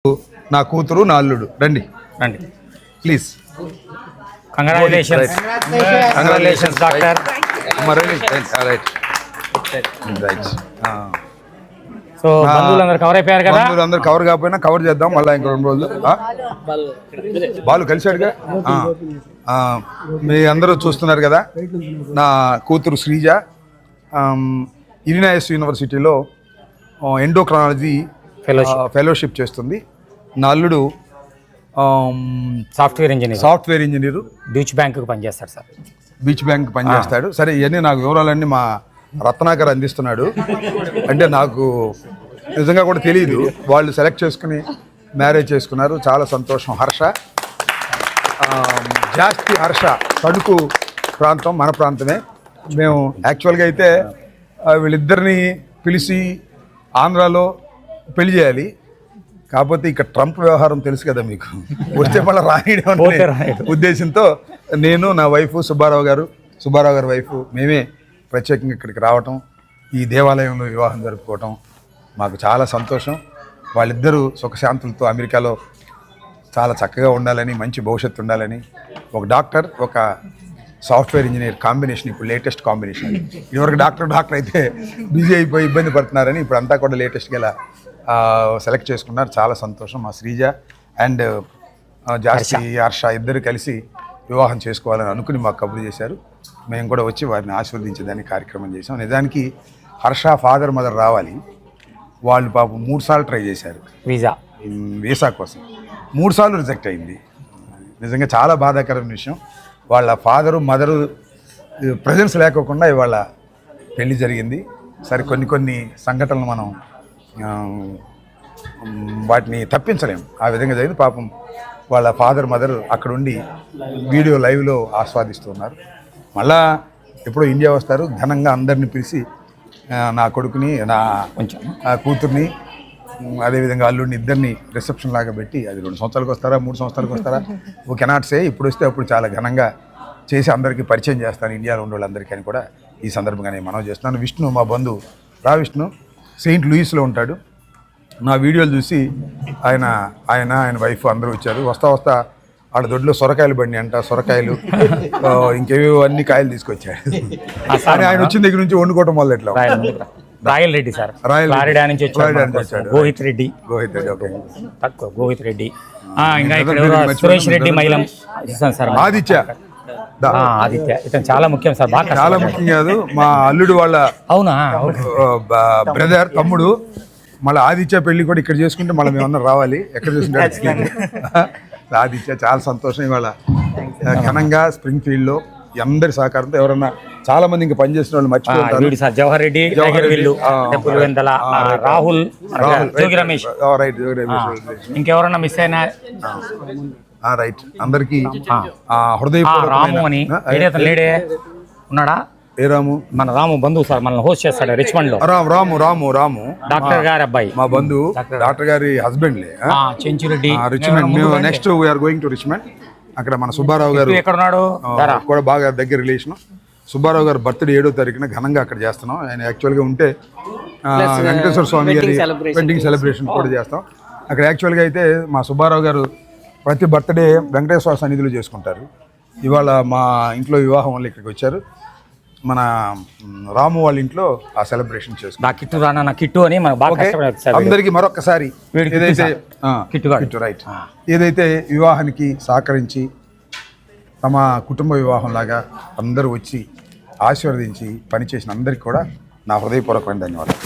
నా కూతురు నా అల్లుడు రండి రండి please. Congratulations congratulations doctor. So బంధువులందరూ కవర్ అయిపోయారు కదా. బంధువులందరూ కవర్ కాకపోయినా కవర్ చేద్దాం మళ్ళీ ఇంకో 2 రోజులు. బాలు కలిశాడుగా. మీ అందరూ చూస్తున్నారు కదా నా కూతురు శ్రీజ ఇలినాయస్ యూనివర్సిటీలో ఎండోక్రాలజీ ఫెలోషిప్ చేస్తుంది. నా అల్లుడు సాఫ్ట్వేర్ ఇంజనీరు బీచ్ బ్యాంక్ పనిచేస్తాడు సార్. బీచ్ బ్యాంక్ పనిచేస్తాడు. సరే ఇవన్నీ నాకు వివరాలన్నీ మా రత్నాకర్ అందిస్తున్నాడు. అంటే నాకు నిజంగా కూడా తెలియదు. వాళ్ళు సెలెక్ట్ చేసుకుని మ్యారేజ్ చేసుకున్నారు. చాలా సంతోషం. హర్ష జాస్తి హర్ష తణుకు ప్రాంతం మన ప్రాంతమే. మేము యాక్చువల్గా అయితే వీళ్ళిద్దరిని పిలిచి ఆంధ్రాలో పెళ్లి చేయాలి. కాకపోతే ఇక్కడ ట్రంప్ వ్యవహారం తెలుసు కదా మీకు. వస్తే మళ్ళీ రాయడం ఉద్దేశంతో నేను నా వైఫ్ సుబ్బారావు గారి వైఫ్ మేమే ప్రత్యేకంగా ఇక్కడికి రావటం, ఈ దేవాలయంలో వివాహం జరుపుకోవటం మాకు చాలా సంతోషం. వాళ్ళిద్దరూ సుఖశాంతులతో అమెరికాలో చాలా చక్కగా ఉండాలని, మంచి భవిష్యత్తు ఉండాలని. ఒక డాక్టర్ ఒక సాఫ్ట్వేర్ ఇంజనీర్ కాంబినేషన్ ఇప్పుడు లేటెస్ట్ కాంబినేషన్. ఇదివరకు డాక్టర్ అయితే బిజీ అయిపోయి ఇబ్బంది పడుతున్నారని ఇప్పుడు అంతా కూడా లేటెస్ట్గా ఇలా సెలెక్ట్ చేసుకున్నారు. చాలా సంతోషం. మా శ్రీజ అండ్ జాస్తి హర్ష ఇద్దరు కలిసి వివాహం చేసుకోవాలని అనుకుని మాకు కబురు చేశారు. మేము కూడా వచ్చి వారిని ఆశీర్వదించేదానికి కార్యక్రమం చేసాం. నిజానికి హర్ష ఫాదర్ మదర్ రావాలి. వాళ్ళు పాపం 3 సార్లు ట్రై చేశారు వీసా కోసం. 3 సార్లు రిజెక్ట్ అయింది. నిజంగా చాలా బాధాకరమైన విషయం. వాళ్ళ ఫాదరు మదరు ప్రజెన్స్ లేకోకుండా ఇవాళ పెళ్లి జరిగింది. సరే కొన్ని సంఘటనలు మనం వాటిని తప్పించలేము. ఆ విధంగా జరిగింది. పాపం వాళ్ళ ఫాదర్ మదర్ అక్కడ ఉండి వీడియో లైవ్లో ఆస్వాదిస్తున్నారు. మళ్ళా ఎప్పుడో ఇండియా వస్తారు. ఘనంగా అందరిని పిలిచి నా కొడుకుని నా కూతుర్ని అదేవిధంగా అల్లుడిని ఇద్దరిని రిసెప్షన్ లాగా పెట్టి అది 2 సంవత్సరాలకు వస్తారా 3 సంవత్సరాలకు వస్తారా ఓ కెనాట్ సే. ఇప్పుడు వస్తే అప్పుడు చాలా ఘనంగా చేసి అందరికీ పరిచయం చేస్తాను ఇండియాలో ఉండే వాళ్ళందరికీ అని కూడా ఈ సందర్భంగా నేను మనవి చేస్తున్నాను. విష్ణు మా బంధువు విష్ణు సెయింట్ లూయిస్లో ఉంటాడు. నా వీడియోలు చూసి ఆయన వైఫ్ అందరూ వచ్చారు. వస్తా వాళ్ళ దొడ్లో సొరకాయలు బండి అంట, సొరకాయలు ఇంకేవో అన్ని కాయలు తీసుకొచ్చాడు. ఆయన వచ్చిన దగ్గర నుంచి వండుకోవటం మొదలు ఎట్లా రాయల్ రెడ్డి సార్, గోహిత్ రెడ్డి సురేష్ రెడ్డి మైలం ఆదిత్య ఇతను చాలా ముఖ్యం సార్. చాలా ముఖ్యం కాదు, మా అల్లుడు వాళ్ళ అవునా బ్రదర్ తమ్ముడు. మళ్ళీ ఆదిత్య పెళ్లి కూడా ఇక్కడ చేసుకుంటే మళ్ళీ మేమన్నా రావాలి. ఎక్కడ చూసుకుంటే ఆదిత్య చాలా సంతోషం. ఇవాళ ఘనంగా స్ప్రింగ్ ఫీల్డ్లో అందరి సహకారంతో ఎవరన్నా చాలా మంది ఇంకా పనిచేసిన వాళ్ళు మర్చిపోతారు. జవహర్ రెడ్డి, రాహుల్, జోగి రమేష్, ఇంకెవరన్నా మిస్ అయినా రైట్. అందరికి హృదయ రాము అని లేడే ఉన్నాడా? ఏ రాము? మన రాము బంధువు సార్, మనల్ని హోస్ట్ చేస్తాడు రిచ్మండ్ లో. రాము డాక్టర్ గారి అబ్బాయి, మా బంధువు, డాక్టర్ గారి husband Chenchureddy. Richmond next we are going to Richmond. అక్కడ మన సుబ్బారావు గారు ఎక్కడ ఉన్నాడు కూడా బాగా దగ్గర రిలేషన్. సుబ్బారావు గారు బర్త్డే 7వ తారీఖున ఘనంగా అక్కడ చేస్తున్నాం. ఆయన యాక్చువల్గా ఉంటే వెంకటేశ్వర స్వామి గారి వెడ్డింగ్ సెలబ్రేషన్ కూడా చేస్తాం అక్కడ. యాక్చువల్గా అయితే మా సుబ్బారావు గారు ప్రతి బర్త్డే వెంకటేశ్వర సన్నిధిలో చేసుకుంటారు. ఇవాళ మా ఇంట్లో వివాహం వల్ల ఇక్కడికి వచ్చారు. మన రాము వాళ్ళ ఇంట్లో ఆ సెలబ్రేషన్ చేసుకుంటాం. కిట్టు రానా కిట్టు అని అందరికీ మరొకసారి ఏదైతే రైట్ ఏదైతే వివాహానికి సహకరించి తమ కుటుంబ వివాహంలాగా అందరూ వచ్చి ఆశీర్వదించి పనిచేసిన అందరికీ కూడా నా హృదయపూర్వకమైన ధన్యవాదాలు.